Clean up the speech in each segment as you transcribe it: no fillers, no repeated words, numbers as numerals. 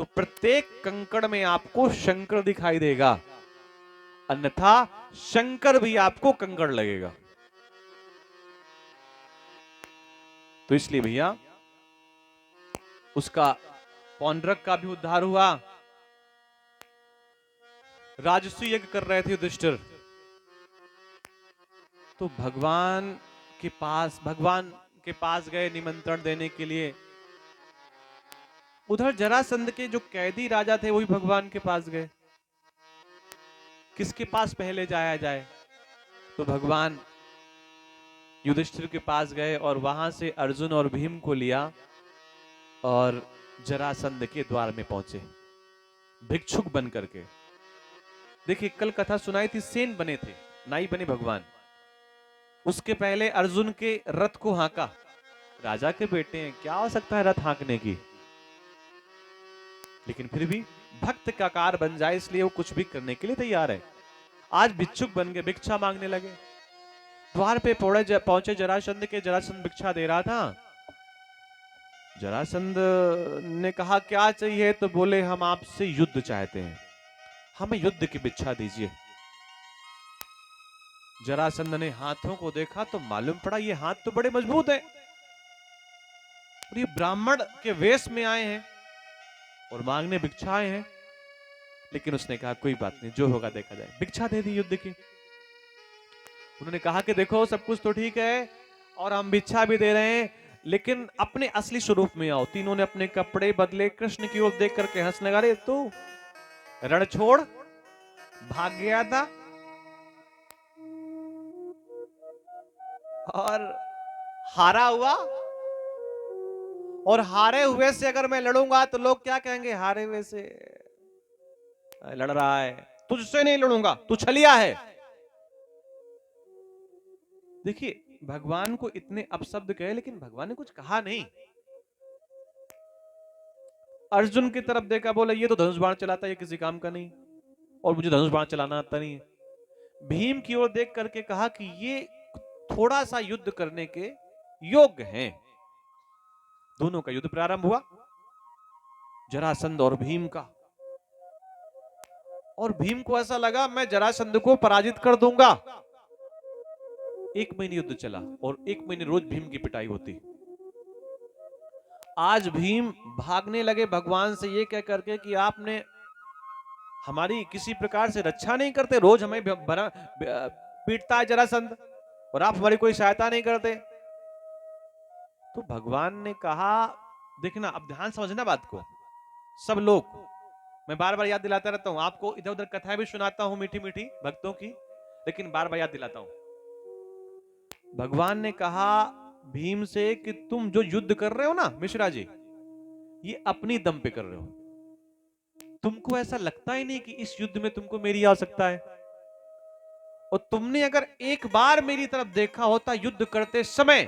तो प्रत्येक कंकड़ में आपको शंकर दिखाई देगा, अन्यथा शंकर भी आपको कंकड़ लगेगा। तो इसलिए भैया उसका पौंड्रक का भी उद्धार हुआ। राजसूय यज्ञ कर रहे थे युधिष्ठिर, तो भगवान के पास गए निमंत्रण देने के लिए। उधर जरासंध के जो कैदी राजा थे वो भी भगवान के पास गए, किसके पास पहले जाया जाए। तो भगवान युधिष्ठिर के पास गए और वहां से अर्जुन और भीम को लिया और जरासंध के द्वार में पहुंचे भिक्षुक बन करके। देखिए कल कथा सुनाई थी, सेन बने थे, नाई बने भगवान। उसके पहले अर्जुन के रथ को हांका, राजा के बेटे हैं, क्या हो सकता है रथ हांकने की, लेकिन फिर भी भक्त का कार बन जाए इसलिए वो कुछ भी करने के लिए तैयार है। आज भिक्षुक बन गए, भिक्षा मांगने लगे। द्वार पे पहुंचे जरासंध के, जरासंध भिक्षा दे रहा था। जरासंध ने कहा क्या चाहिए, तो बोले हम आपसे युद्ध चाहते हैं, हमें युद्ध की भिक्षा दीजिए। जरासंध ने हाथों को देखा तो मालूम पड़ा ये हाथ तो बड़े मजबूत हैं, और ये ब्राह्मण के वेश में आए हैं और मांगने भिक्षा आए हैं। लेकिन उसने कहा कोई बात नहीं, जो होगा देखा जाए, भिक्षा दे दी युद्ध की। उन्होंने कहा कि देखो सब कुछ तो ठीक है और हम भिक्षा भी दे रहे हैं, लेकिन अपने असली स्वरूप में आओ। तीनों ने अपने कपड़े बदले, कृष्ण की ओर देख करके हंसने लगा, रे तू रण छोड़ भाग गया था और हारा हुआ, और हारे हुए से अगर मैं लड़ूंगा तो लोग क्या कहेंगे, हारे हुए से लड़ रहा है, तुझसे नहीं लड़ूंगा, तू छलिया है। देखिए भगवान को इतने अपशब्द कहे लेकिन भगवान ने कुछ कहा नहीं। अर्जुन की तरफ देखा, बोला ये तो धनुष बाण चलाता है, ये किसी काम का नहीं, और मुझे धनुष बाण चलाना आता नहीं है। भीम की ओर देख करके कहा कि ये थोड़ा सा युद्ध करने के योग्य हैं। दोनों का युद्ध प्रारंभ हुआ, जरासंध और भीम का। और भीम को ऐसा लगा मैं जरासंध को पराजित कर दूंगा। 1 महीने युद्ध चला और 1 महीने रोज भीम की पिटाई होती। आज भीम भागने लगे भगवान से ये कह करके कि आपने हमारी किसी प्रकार से रक्षा नहीं करते, रोज हमें पीटता है जरासंध और आप हमारी कोई सहायता नहीं करते। तो भगवान ने कहा, देखना अब ध्यान समझना बात को, सब लोग, मैं बार बार याद दिलाता रहता हूं आपको, इधर उधर कथाएं भी सुनाता हूं मीठी मीठी भक्तों की, लेकिन बार बार याद दिलाता हूं। भगवान ने कहा भीम से कि तुम जो युद्ध कर रहे हो ना मिश्रा जी, ये अपनी दम पे कर रहे हो, तुमको ऐसा लगता ही नहीं कि इस युद्ध में तुमको मेरी आवश्यकता है। और तुमने अगर एक बार मेरी तरफ देखा होता युद्ध करते समय,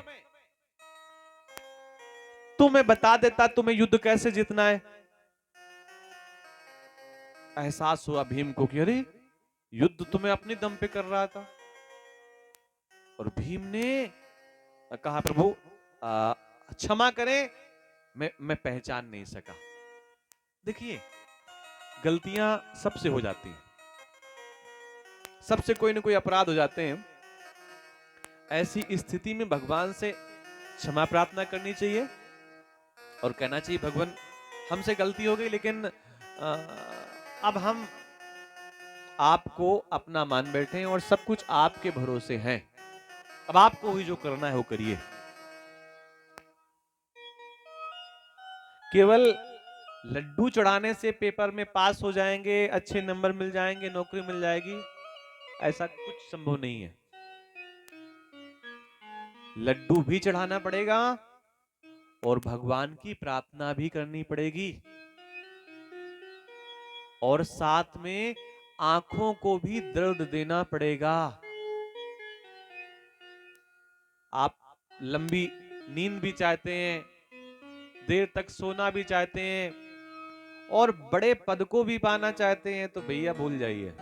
तो मैं बता देता तुम्हें युद्ध कैसे जीतना है। एहसास हुआ भीम को कि अरे युद्ध तो मैं अपनी दम पे कर रहा था। और भीम ने कहा प्रभु क्षमा करें, मैं पहचान नहीं सका। देखिए गलतियां सबसे हो जाती हैं, सबसे कोई ना कोई अपराध हो जाते हैं। ऐसी स्थिति में भगवान से क्षमा प्रार्थना करनी चाहिए और कहना चाहिए भगवान हमसे गलती हो गई, लेकिन अब हम आपको अपना मान बैठे हैं और सब कुछ आपके भरोसे हैं, अब आपको ही जो करना है वो करिए। केवल लड्डू चढ़ाने से पेपर में पास हो जाएंगे, अच्छे नंबर मिल जाएंगे, नौकरी मिल जाएगी, ऐसा कुछ संभव नहीं है। लड्डू भी चढ़ाना पड़ेगा और भगवान की प्रार्थना भी करनी पड़ेगी, और साथ में आंखों को भी दर्द देना पड़ेगा। आप लंबी नींद भी चाहते हैं, देर तक सोना भी चाहते हैं, और बड़े पद को भी पाना चाहते हैं, तो भैया भूल जाइए।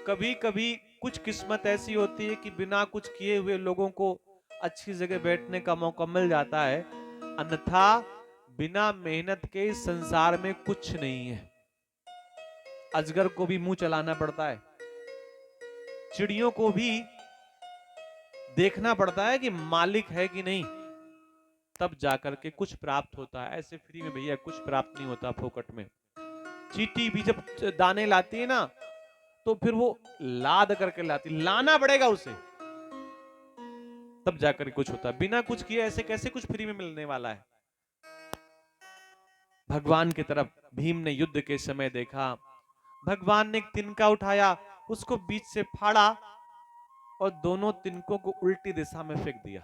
कभी कभी कुछ किस्मत ऐसी होती है कि बिना कुछ किए हुए लोगों को अच्छी जगह बैठने का मौका मिल जाता है, अन्यथा बिना मेहनत के इस संसार में कुछ नहीं है। अजगर को भी मुंह चलाना पड़ता है, चिड़ियों को भी देखना पड़ता है कि मालिक है कि नहीं, तब जाकर के कुछ प्राप्त होता है। ऐसे फ्री में भैया कुछ प्राप्त नहीं होता फोकट में। चींटी भी जब दाने लाती है ना, तो फिर वो लाद करके लाती, लाना पड़ेगा उसे, तब जाकर कुछ होता है। बिना कुछ किए ऐसे कैसे कुछ फ्री में मिलने वाला है। भगवान की तरफ भीम ने युद्ध के समय देखा, भगवान ने एक तिनका उठाया, उसको बीच से फाड़ा और दोनों तिनकों को उल्टी दिशा में फेंक दिया।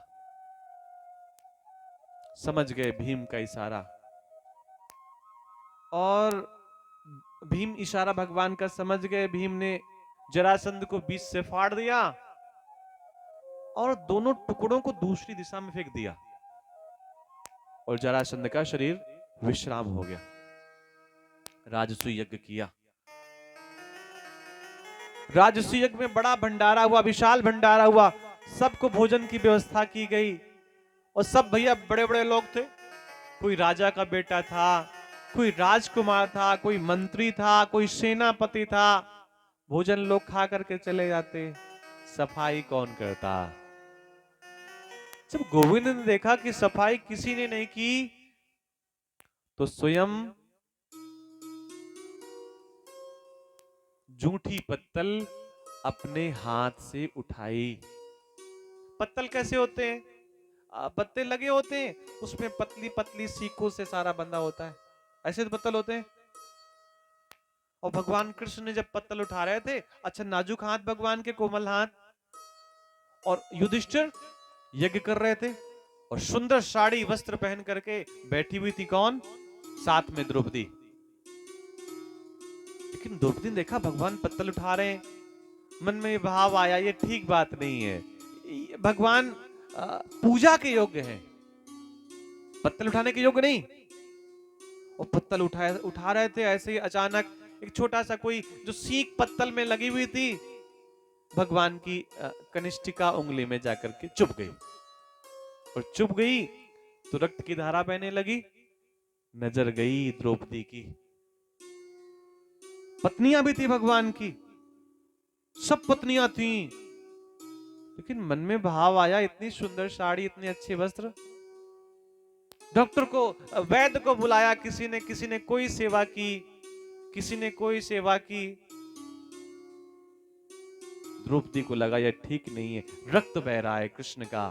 समझ गए भीम का इशारा, और भीम इशारा भगवान का समझ गए। भीम ने जरासंध को बीच से फाड़ दिया और दोनों टुकड़ों को दूसरी दिशा में फेंक दिया, और जरासंध का शरीर विश्राम हो गया। राजसूय यज्ञ किया। राजसूय यज्ञ में बड़ा भंडारा हुआ, विशाल भंडारा हुआ, सबको भोजन की व्यवस्था की गई। और सब भैया बड़े बड़े लोग थे, कोई राजा का बेटा था, कोई राजकुमार था, कोई मंत्री था, कोई सेनापति था। भोजन लोग खा करके चले जाते, सफाई कौन करता। जब गोविंद ने देखा कि सफाई किसी ने नहीं की, तो स्वयं जूठी पत्तल अपने हाथ से उठाई। पत्तल कैसे होते हैं? पत्ते लगे होते हैं, उसमें पतली पतली सीकों से सारा बंधा होता है, ऐसे तो पत्तल होते हैं। और भगवान कृष्ण ने जब पत्तल उठा रहे थे, अच्छा नाजुक हाथ भगवान के, कोमल हाथ, और युधिष्ठिर यज्ञ कर रहे थे, और सुंदर साड़ी वस्त्र पहन करके बैठी हुई थी कौन? साथ में द्रौपदी। लेकिन द्रौपदी ने देखा भगवान पत्तल उठा रहे हैं, मन में भाव आया ये ठीक बात नहीं है, भगवान पूजा के योग्य हैं, पत्तल उठाने के योग्य नहीं। और पत्तल उठा रहे थे, ऐसे ही अचानक एक छोटा सा कोई जो सीख पत्तल में लगी हुई थी, भगवान की कनिष्ठिका उंगली में जाकर के चुभ गई, और चुभ गई तो रक्त की धारा बहने लगी। नजर गई द्रौपदी की, पत्नियां भी थी भगवान की, सब पत्नियां थी, लेकिन मन में भाव आया इतनी सुंदर साड़ी, इतने अच्छे वस्त्र। डॉक्टर को, वैद्य को बुलाया, किसी ने कोई सेवा की, किसी ने कोई सेवा की। द्रौपदी को लगा यह ठीक नहीं है, रक्त बह रहा है कृष्ण का,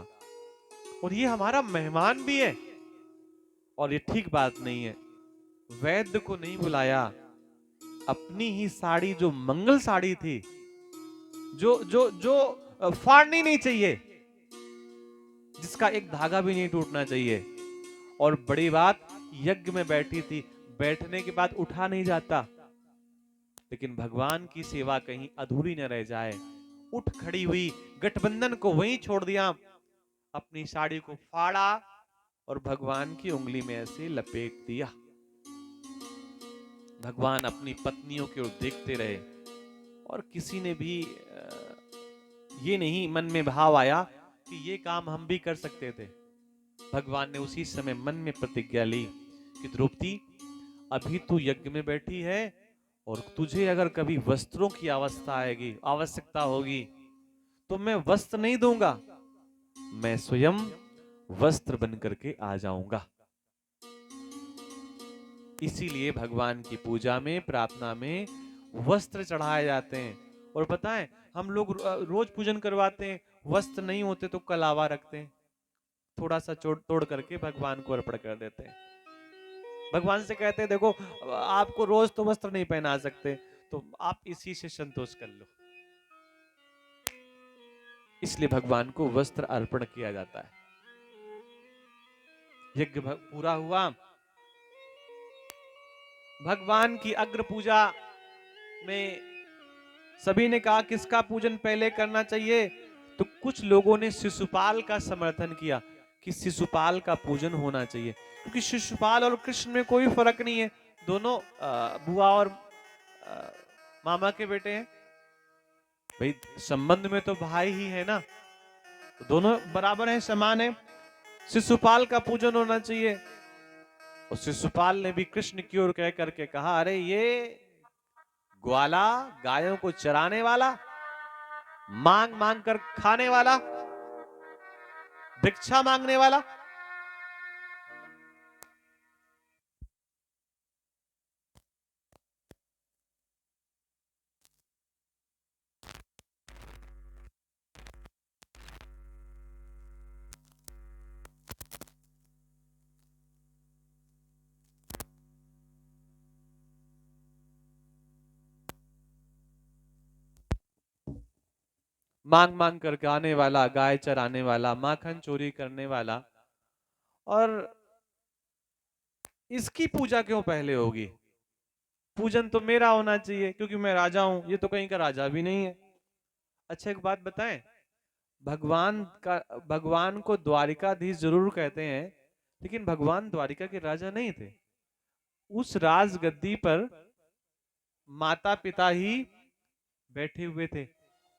और ये हमारा मेहमान भी है, और ये ठीक बात नहीं है। वैद्य को नहीं बुलाया, अपनी ही साड़ी, जो मंगल साड़ी थी, जो जो जो फाड़नी नहीं चाहिए, जिसका एक धागा भी नहीं टूटना चाहिए, और बड़ी बात यज्ञ में बैठी थी, बैठने के बाद उठा नहीं जाता, लेकिन भगवान की सेवा कहीं अधूरी न रह जाए, उठ खड़ी हुई, गठबंधन को वहीं छोड़ दिया, अपनी साड़ी को फाड़ा और भगवान की उंगली में ऐसे लपेट दिया। भगवान अपनी पत्नियों की ओर देखते रहे, और किसी ने भी ये नहीं मन में भाव आया कि ये काम हम भी कर सकते थे। भगवान ने उसी समय मन में प्रतिज्ञा ली कि द्रौपदी, अभी तू यज्ञ में बैठी है, और तुझे अगर कभी वस्त्रों की आवश्यकता होगी, तो मैं वस्त्र नहीं दूंगा, मैं स्वयं वस्त्र बन करके आ जाऊंगा। इसीलिए भगवान की पूजा में, प्रार्थना में वस्त्र चढ़ाए जाते हैं। और पता है, हम लोग रोज पूजन करवाते हैं, वस्त्र नहीं होते तो कलावा रखते हैं, थोड़ा सा तोड़ करके भगवान को अर्पण कर देते हैं। भगवान से कहते हैं देखो, आपको रोज तो वस्त्र नहीं पहना सकते, तो आप इसी से संतोष कर लो। इसलिए भगवान को वस्त्र अर्पण किया जाता है। यज्ञ पूरा हुआ, भगवान की अग्र पूजा में सभी ने कहा किसका पूजन पहले करना चाहिए, तो कुछ लोगों ने शिशुपाल का समर्थन किया कि शिशुपाल का पूजन होना चाहिए, क्योंकि शिशुपाल और कृष्ण में कोई फर्क नहीं है, दोनों बुआ और मामा के बेटे हैं, भाई संबंध में तो भाई ही है ना, तो दोनों बराबर हैं, समान है, शिशुपाल का पूजन होना चाहिए। और शिशुपाल ने भी कृष्ण की ओर कह करके कहा, अरे ये ग्वाला, गायों को चराने वाला, मांग मांग कर खाने वाला, भिक्षा मांगने वाला। मांग मांग कर खाने वाला, गाय चराने वाला, माखन चोरी करने वाला। और इसकी पूजा क्यों पहले होगी? पूजन तो मेरा होना चाहिए क्योंकि मैं राजा हूं, ये तो कहीं का राजा भी नहीं है। अच्छा एक बात बताएं, भगवान का, भगवान को द्वारिकाधीश जरूर कहते हैं, लेकिन भगवान द्वारिका के राजा नहीं थे। उस राज गद्दी पर माता पिता ही बैठे हुए थे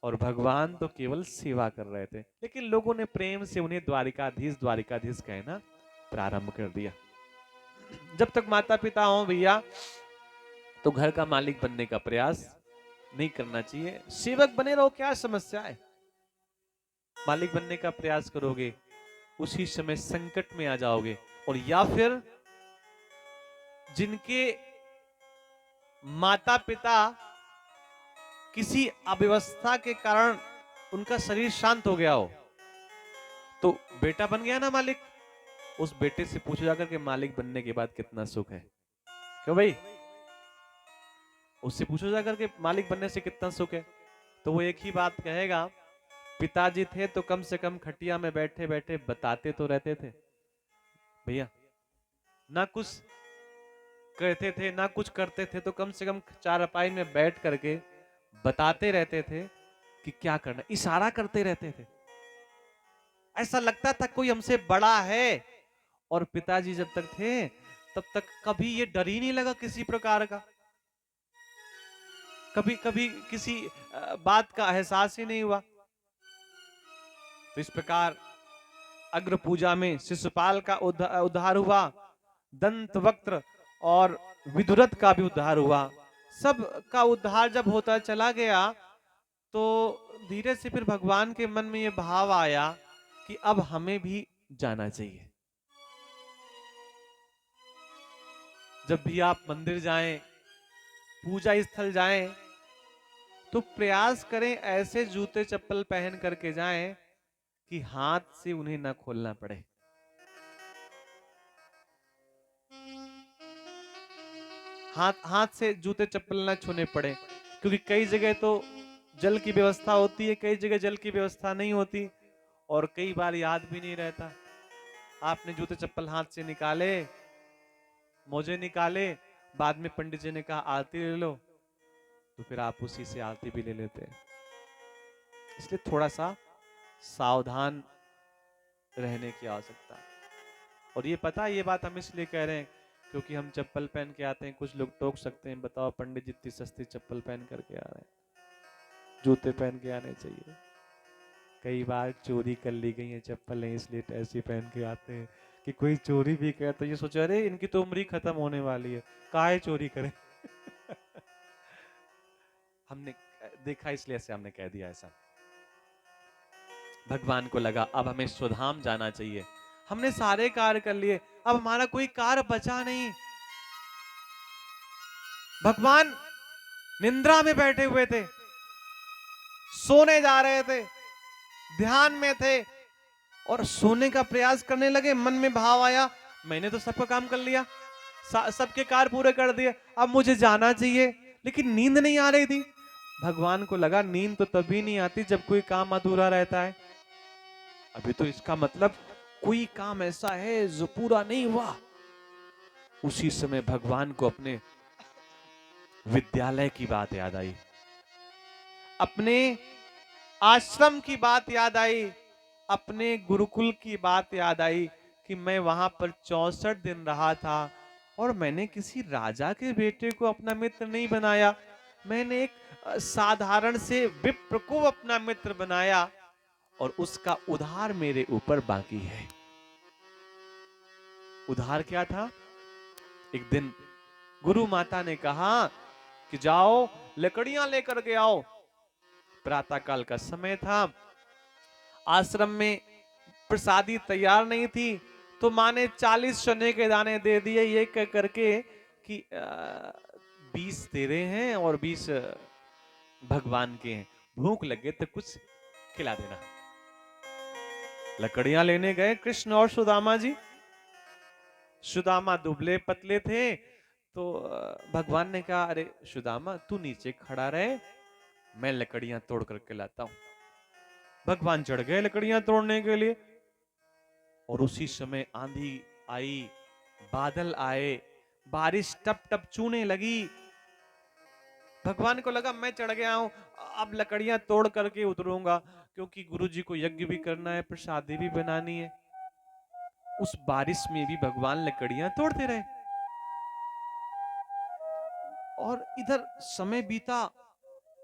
और भगवान तो केवल सेवा कर रहे थे, लेकिन लोगों ने प्रेम से उन्हें द्वारिकाधीश द्वारिकाधीश कहना प्रारंभ कर दिया। जब तक माता पिता हो भैया, तो घर का मालिक बनने का प्रयास नहीं करना चाहिए। सेवक बने रहो, क्या समस्या है? मालिक बनने का प्रयास करोगे, उसी समय संकट में आ जाओगे। और या फिर जिनके माता पिता किसी अव्यवस्था के कारण उनका शरीर शांत हो गया हो, तो बेटा बन गया ना मालिक, उस बेटे से पूछो जाकर के मालिक बनने के बाद कितना सुख है। क्यों भाई? उससे पूछो जाकर के मालिक बनने से कितना सुख है। तो वो एक ही बात कहेगा, पिताजी थे तो कम से कम खटिया में बैठे बैठे बताते तो रहते थे भैया, ना कुछ कहते थे ना कुछ करते थे, तो कम से कम चारपाई में बैठ करके बताते रहते थे कि क्या करना, इशारा करते रहते थे। ऐसा लगता था कोई हमसे बड़ा है। और पिताजी जब तक थे तब तक कभी ये डर ही नहीं लगा किसी प्रकार का, कभी कभी किसी बात का एहसास ही नहीं हुआ। तो इस प्रकार अग्र पूजा में शिशुपाल का उद्धार हुआ, दंतवक्त्र और विदुरथ का भी उद्धार हुआ। सब का उद्धार जब होता चला गया, तो धीरे से फिर भगवान के मन में यह भाव आया कि अब हमें भी जाना चाहिए। जब भी आप मंदिर जाएं, पूजा स्थल जाएं, तो प्रयास करें ऐसे जूते चप्पल पहन करके जाएं कि हाथ से उन्हें ना खोलना पड़े। हाथ से जूते चप्पल ना छूने पड़े, क्योंकि कई जगह तो जल की व्यवस्था होती है, कई जगह जल की व्यवस्था नहीं होती, और कई बार याद भी नहीं रहता। आपने जूते चप्पल हाथ से निकाले, मोजे निकाले, बाद में पंडित जी ने कहा आरती ले लो, तो फिर आप उसी से आरती भी ले लेते हैं। इसलिए थोड़ा सा सावधान रहने की आवश्यकता है। और ये पता है, ये बात हम इसलिए कह रहे हैं क्योंकि हम चप्पल पहन के आते हैं, कुछ लोग टोक सकते हैं, बताओ पंडित जी इतनी सस्ती चप्पल पहन करके आ रहे हैं, जूते पहन के आने चाहिए। कई बार चोरी कर ली गई है चप्पल, इसलिए ऐसी पहन के आते हैं कि कोई चोरी भी करे तो ये सोचा अरे इनकी तो उम्र ही खत्म होने वाली है, काहे चोरी करें। हमने देखा इसलिए ऐसे हमने कह दिया ऐसा। भगवान को लगा अब हमें स्वधाम जाना चाहिए, हमने सारे कार्य कर लिए, अब हमारा कोई कार्य बचा नहीं। भगवान निंद्रा में बैठे हुए थे, सोने जा रहे थे, ध्यान में थे, और सोने का प्रयास करने लगे। मन में भाव आया मैंने तो सबका काम कर लिया, सबके कार्य पूरे कर दिए, अब मुझे जाना चाहिए, लेकिन नींद नहीं आ रही थी। भगवान को लगा नींद तो तभी नहीं आती जब कोई काम अधूरा रहता है, अभी तो इसका मतलब कोई काम ऐसा है जो पूरा नहीं हुआ। उसी समय भगवान को अपने विद्यालय की बात याद आई, अपने आश्रम की बात याद आई, अपने गुरुकुल की बात याद आई कि मैं वहां पर 64 दिन रहा था और मैंने किसी राजा के बेटे को अपना मित्र नहीं बनाया, मैंने एक साधारण से विप्र को अपना मित्र बनाया, और उसका उधार मेरे ऊपर बाकी है। उधार क्या था? एक दिन गुरु माता ने कहा कि जाओ लकड़ियां लेकर के आओ। प्रातः काल का समय था, आश्रम में प्रसादी तैयार नहीं थी, तो माँ ने 40 चने के दाने दे दिए, ये कह करके कि 20 तेरे हैं और 20 भगवान के हैं, भूख लगे तो कुछ खिला देना। लकड़ियां लेने गए कृष्ण और सुदामा जी। सुदामा दुबले पतले थे, तो भगवान ने कहा, अरे सुदामा तू नीचे खड़ा रहे, मैं लकड़ियां तोड़ करके लाता हूं। भगवान चढ़ गए लकड़ियां तोड़ने के लिए, और उसी समय आंधी आई, बादल आए, बारिश टप टप चूने लगी। भगवान को लगा मैं चढ़ गया हूं, अब लकड़ियां तोड़ करके उतरूंगा, क्योंकि गुरु जी को यज्ञ भी करना है, प्रसादी भी बनानी है। उस बारिश में भी भगवान लकड़ियां तोड़ते रहे, और इधर समय बीता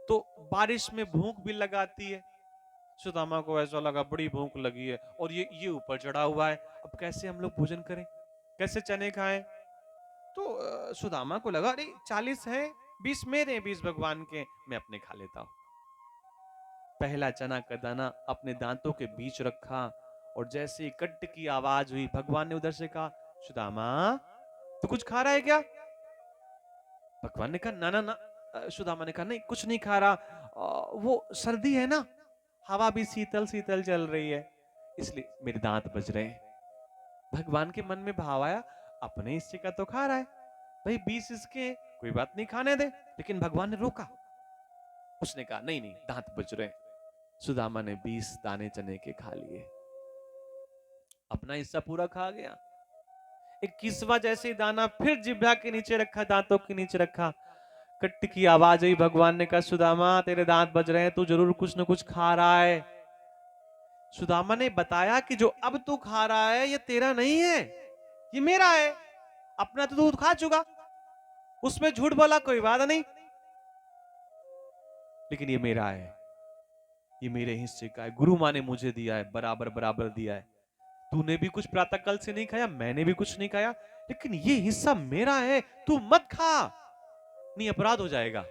तो बारिश में भूख भी लगाती है। सुदामा को ऐसा लगा बड़ी भूख लगी है, और ये ऊपर चढ़ा हुआ है, अब कैसे हम लोग भोजन करें, कैसे चने खाएं। तो सुदामा को लगा, अरे 40 है, 20 मेरे, 20 भगवान के, मैं अपने खा लेता हूं। पहला चना का दाना अपने दांतों के बीच रखा, और जैसे कट की आवाज हुई, भगवान ने उधर से कहा, सुदामा तू कुछ खा रहा है क्या? भगवान ने कहा, ना ना ना। सुदामा ने कहा, नहीं कुछ नहीं खा रहा, वो सर्दी है ना, हवा भी शीतल शीतल चल रही है, इसलिए मेरे दांत बज रहे हैं। भगवान के मन में भाव आया, अपने हिस्से का तो खा रहा है भाई, 20 इसके, कोई बात नहीं, खाने दे। लेकिन भगवान ने रोका, उसने कहा, नहीं नहीं, दांत बज रहे हैं। सुदामा ने 20 दाने चने के खा लिए, अपना हिस्सा पूरा खा गया। 21वां जैसे ही दाना फिर जिह्वा के नीचे रखा, दांतों के नीचे रखा, कट की आवाज आई। भगवान ने कहा, सुदामा तेरे दांत बज रहे हैं, तू जरूर कुछ न कुछ खा रहा है। सुदामा ने बताया कि जो अब तू खा रहा है ये तेरा नहीं है, ये मेरा है, अपना तो दूध खा चुका, उसमें झूठ बोला कोई बात नहीं, लेकिन ये मेरा है, ये मेरे हिस्से का है, गुरु माँ ने मुझे दिया है, बराबर बराबर दिया है। तूने भी कुछ प्रातः काल से नहीं खाया, मैंने भी कुछ नहीं खाया, लेकिन ये हिस्सा मेरा है, तू मत खा, नहीं अपराध हो जाएगा।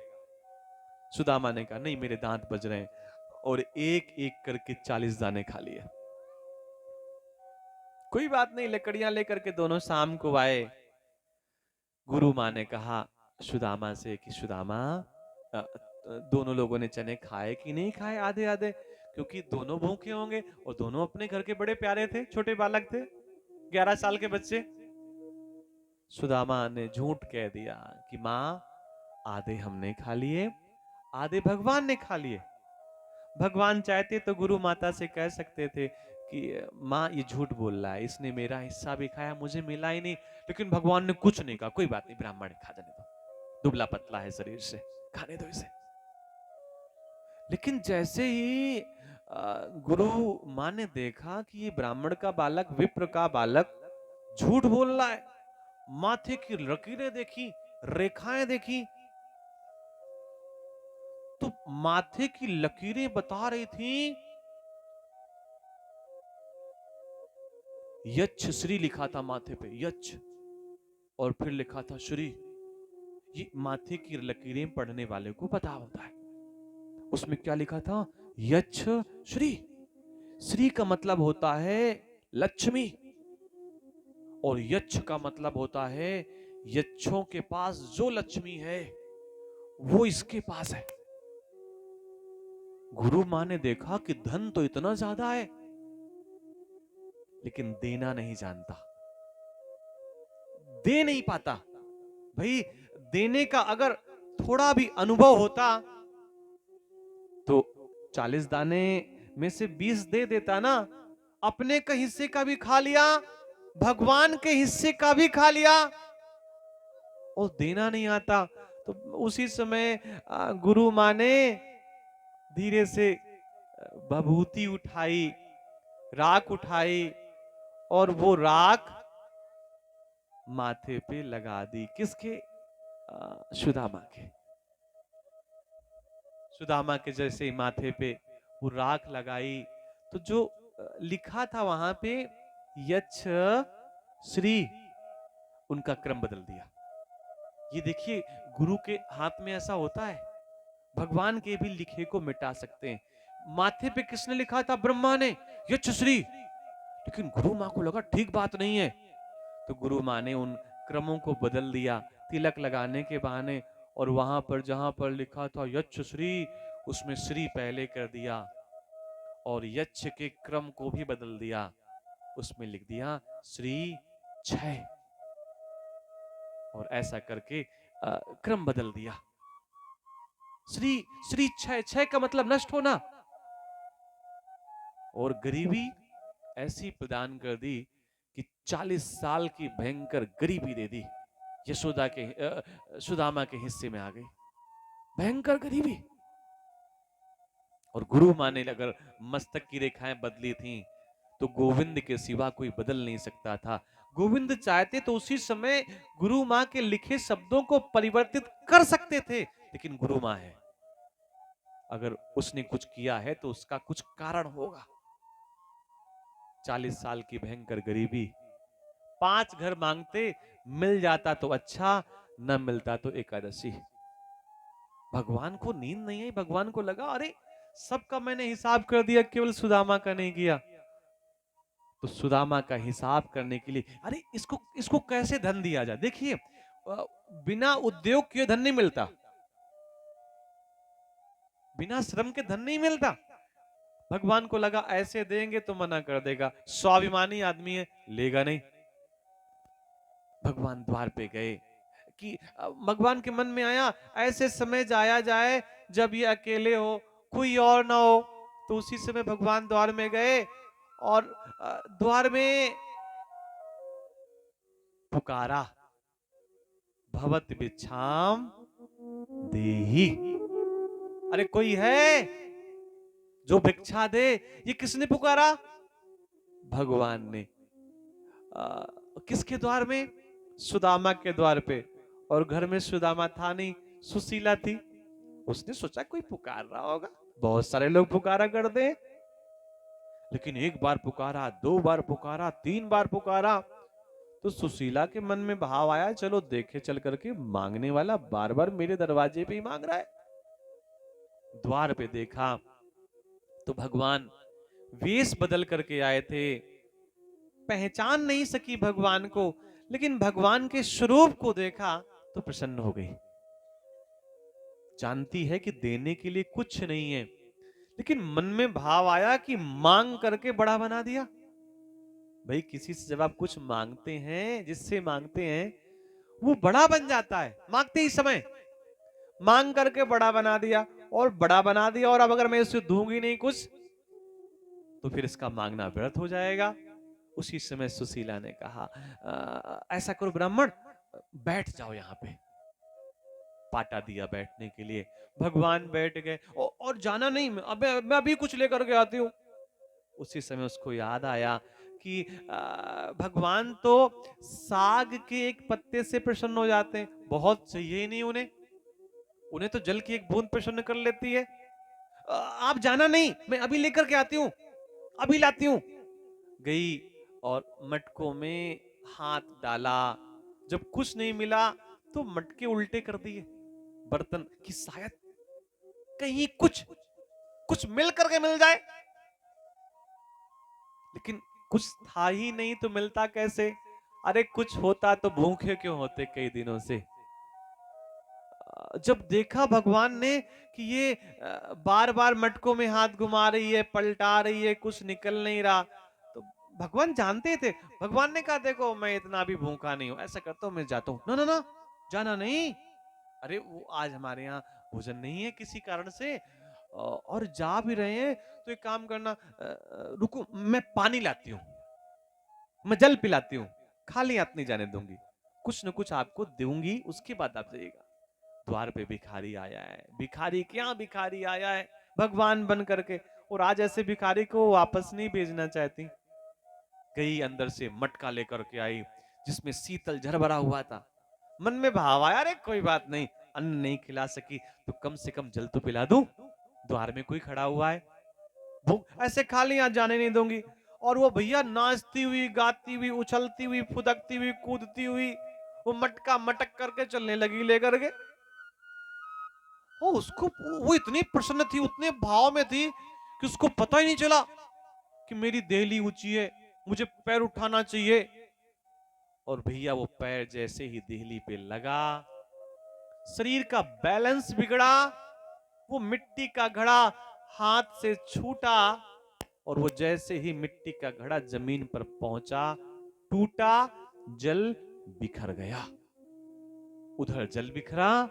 सुदामा ने कहा, नहीं मेरे दांत बज रहे हैं, और एक एक करके 40 दाने खा लिए। कोई बात नहीं, लकड़ियां लेकर के दोनों शाम को आए। गुरु माँ ने कहा सुदामा से कि सुदामा, दोनों लोगों ने चने खाए कि नहीं खाए आधे आधे, क्योंकि दोनों भूखे होंगे, और दोनों अपने घर के बड़े प्यारे थे, छोटे बालक थे, 11 साल के बच्चे। सुदामा ने झूठ कह दिया कि माँ आधे हमने खा लिए, आधे भगवान ने खा लिए। भगवान चाहते तो गुरु माता से कह सकते थे कि माँ ये झूठ बोल रहा है, इसने मेरा हिस्सा भी खाया, मुझे मिला ही नहीं, लेकिन भगवान ने कुछ नहीं कहा, कोई बात नहीं, ब्राह्मण खा जाने दो, दुबला पतला है शरीर से, खाने दो इसे। लेकिन जैसे ही गुरु माँ ने देखा कि ये ब्राह्मण का बालक, विप्र का बालक झूठ बोल रहा है, माथे की लकीरें देखी, रेखाएं देखी, तो माथे की लकीरें बता रही थी, यच्छ श्री लिखा था माथे पे, यच्छ, और फिर लिखा था श्री। ये माथे की लकीरें पढ़ने वाले को पता होता है। उसमें क्या लिखा था, यच्छ श्री। श्री का मतलब होता है लक्ष्मी, और यच्छ का मतलब होता है यच्छों के पास जो लक्ष्मी है वो इसके पास है। गुरु माँ ने देखा कि धन तो इतना ज्यादा है, लेकिन देना नहीं जानता, दे नहीं पाता। भाई देने का अगर थोड़ा भी अनुभव होता तो 40 दाने में से 20 दे देता ना, अपने के हिस्से का भी खा लिया, भगवान के हिस्से का भी खा लिया, और देना नहीं आता। तो उसी समय गुरु माँ ने धीरे से भभूति उठाई, राख उठाई, और वो राख माथे पे लगा दी। किसके? सुदामा के। सुदामा के जैसे माथे पे वो राख लगाई, तो जो लिखा था वहां पे यच्छ श्री, उनका क्रम बदल दिया। ये देखिए, गुरु के हाथ में ऐसा होता है, भगवान के भी लिखे को मिटा सकते हैं। माथे पे किसने लिखा था? ब्रह्मा ने, यक्षश्री। लेकिन गुरु माँ को लगा ठीक बात नहीं है, तो गुरु माँ ने उन क्रमों को बदल दिया तिलक लगाने के बहाने, और वहां पर जहां पर लिखा था यक्षश्री, उसमें श्री पहले कर दिया, और यक्ष के क्रम को भी बदल दिया, उसमें लिख दिया श्री छय, और ऐसा करके क्रम बदल दिया। श्री श्री छय, छय का मतलब नष्ट होना, और गरीबी ऐसी प्रदान कर दी कि 40 साल की भयंकर गरीबी दे दी। यशोदा के सुदामा के हिस्से में आ गई भयंकर गरीबी। और गुरु माँ ने अगर मस्तक की रेखाएं बदली थी, तो गोविंद के सिवा कोई बदल नहीं सकता था। गोविंद चाहते तो उसी समय गुरु माँ के लिखे शब्दों को परिवर्तित कर सकते थे, लेकिन गुरु माँ है, अगर उसने कुछ किया है तो उसका कुछ कारण होगा। 40 साल की भयंकर गरीबी, 5 घर मांगते, मिल जाता तो अच्छा, न मिलता तो एकादशी। भगवान को नींद नहीं आई, भगवान को लगा अरे सबका मैंने हिसाब कर दिया, केवल सुदामा का नहीं किया। तो सुदामा का हिसाब करने के लिए, अरे इसको इसको कैसे धन दिया जाए। देखिए, बिना उद्योग किए धन नहीं मिलता, बिना श्रम के धन नहीं मिलता। भगवान को लगा ऐसे देंगे तो मना कर देगा, स्वाभिमानी आदमी है, लेगा नहीं। भगवान द्वार पे गए कि भगवान के मन में आया ऐसे समय जाया जाए जब ये अकेले हो, कोई और ना हो। तो उसी समय भगवान द्वार में गए, और द्वार में पुकारा, भवत भिक्षाम देहि। अरे कोई है जो भिक्षा दे। ये किसने पुकारा? भगवान ने। किसके द्वार में? सुदामा के द्वार पे। और घर में सुदामा था नहीं, सुशीला थी। उसने सोचा कोई पुकार रहा होगा, बहुत सारे लोग पुकारा करते हैं, लेकिन एक बार पुकारा, 2 बार पुकारा, 3 बार पुकारा, तो सुशीला के मन में भाव आया चलो देखे चल करके, मांगने वाला बार बार मेरे दरवाजे पे ही मांग रहा है। द्वार पे देखा तो भगवान वेश बदल करके आए थे। पहचान नहीं सकी भगवान को, लेकिन भगवान के स्वरूप को देखा तो प्रसन्न हो गई। जानती है कि देने के लिए कुछ नहीं है, लेकिन मन में भाव आया कि मांग करके बड़ा बना दिया। भाई किसी से जब आप कुछ मांगते हैं, जिससे मांगते हैं वो बड़ा बन जाता है। मांगते ही समय मांग करके बड़ा बना दिया, और बड़ा बना दिया, और अब अगर मैं इसे दूंगी नहीं कुछ, तो फिर इसका मांगना व्यर्थ हो जाएगा। उसी समय सुशीला ने कहा ऐसा करो ब्राह्मण, बैठ जाओ यहाँ पे। पाटा दिया बैठने के लिए, भगवान बैठ गए, और जाना नहीं, मैं अभी कुछ लेकर के आती हूँ। उसी समय उसको याद आया कि भगवान तो साग के एक पत्ते से प्रसन्न हो जाते हैं, बहुत चाहिए ही नहीं उन्हें, उन्हें तो जल की एक बूंद प्रसन्न कर लेती है। आप जाना नहीं, मैं अभी लेकर के आती हूँ, अभी लाती हूँ। गई और मटकों में हाथ डाला, जब कुछ नहीं मिला तो मटके उल्टे कर दिए बर्तन, कि शायद कहीं कुछ कुछ मिल करके मिल जाए, लेकिन कुछ था ही नहीं तो मिलता कैसे। अरे कुछ होता तो भूखे क्यों होते कई दिनों से। जब देखा भगवान ने कि ये बार बार मटकों में हाथ घुमा रही है, पलटा रही है, कुछ निकल नहीं रहा, तो भगवान जानते थे। भगवान ने कहा देखो मैं इतना भी भूखा नहीं हूं, ऐसा करता हूं मैं जाता हूं। ना ना ना, जाना नहीं। अरे वो आज हमारे यहाँ भोजन नहीं है किसी कारण से, और जा भी रहे हैं, तो एक काम करना, रुको मैं पानी लाती हूँ, मैं जल पिलाती हूँ, खाली हाथ नहीं जाने दूंगी, कुछ न कुछ आपको दूंगी, उसके बाद आप जाइएगा। द्वार पे भिखारी आया है, भिखारी क्या भिखारी आया है भगवान बन करके, और आज ऐसे भिखारी को वापस नहीं भेजना चाहती। गई अंदर से मटका लेकर के आई, जिसमें शीतल जल भरा हुआ था। मन में भाव आया अरे कोई बात नहीं, अन्न नहीं खिला सकी तो कम से कम जल तो पिला दूं, द्वार में कोई खड़ा हुआ है, वो ऐसे खाली हाथ जाने नहीं दूंगी। और वो भैया नाचती हुई, गाती हुई, उछलती हुई, फुदकती हुई, कूदती हुई, वो मटका मटक करके चलने लगी लेकर के। वो इतनी प्रसन्न थी, उतने भाव में थी कि उसको पता ही नहीं चला कि मेरी देहली ऊंची है, मुझे पैर उठाना चाहिए। और भैया वो पैर जैसे ही देहली पे लगा, शरीर का बैलेंस बिगड़ा, वो मिट्टी का घड़ा हाथ से छूटा, और वो जैसे ही मिट्टी का घड़ा जमीन पर पहुंचा, टूटा, जल बिखर गया। उधर जल बिखरा,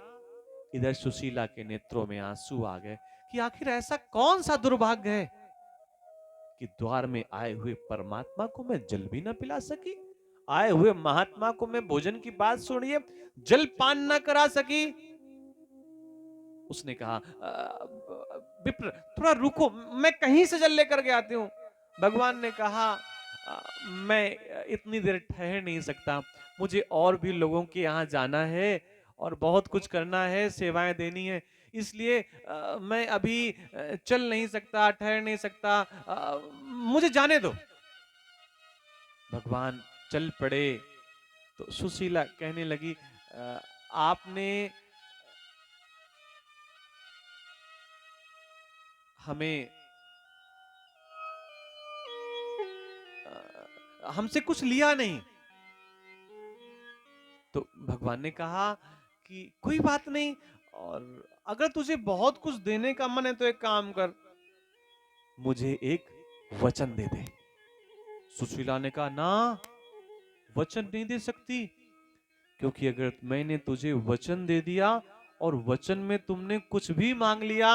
इधर सुशीला के नेत्रों में आंसू आ गए कि आखिर ऐसा कौन सा दुर्भाग्य है कि द्वार में आए हुए परमात्मा को मैं जल भी ना पिला सकी, आए हुए महात्मा को मैं भोजन की बात सुनिए जल पान ना करा सकी। उसने कहा विप्र थोड़ा रुको, मैं कहीं से जल लेकर के आती हूं। भगवान ने कहा मैं इतनी देर ठहर नहीं सकता, मुझे और भी लोगों के यहाँ जाना है और बहुत कुछ करना है, सेवाएं देनी है, इसलिए मैं अभी चल नहीं सकता, ठहर नहीं सकता, मुझे जाने दो। भगवान चल पड़े तो सुशीला कहने लगी आपने हमें हमसे कुछ लिया नहीं। तो भगवान ने कहा कि कोई बात नहीं, और अगर तुझे बहुत कुछ देने का मन है तो एक काम कर, मुझे एक वचन दे दे। सुशीला ने कहा ना, वचन नहीं दे सकती, क्योंकि अगर मैंने तुझे वचन दे दिया और वचन में तुमने कुछ भी मांग लिया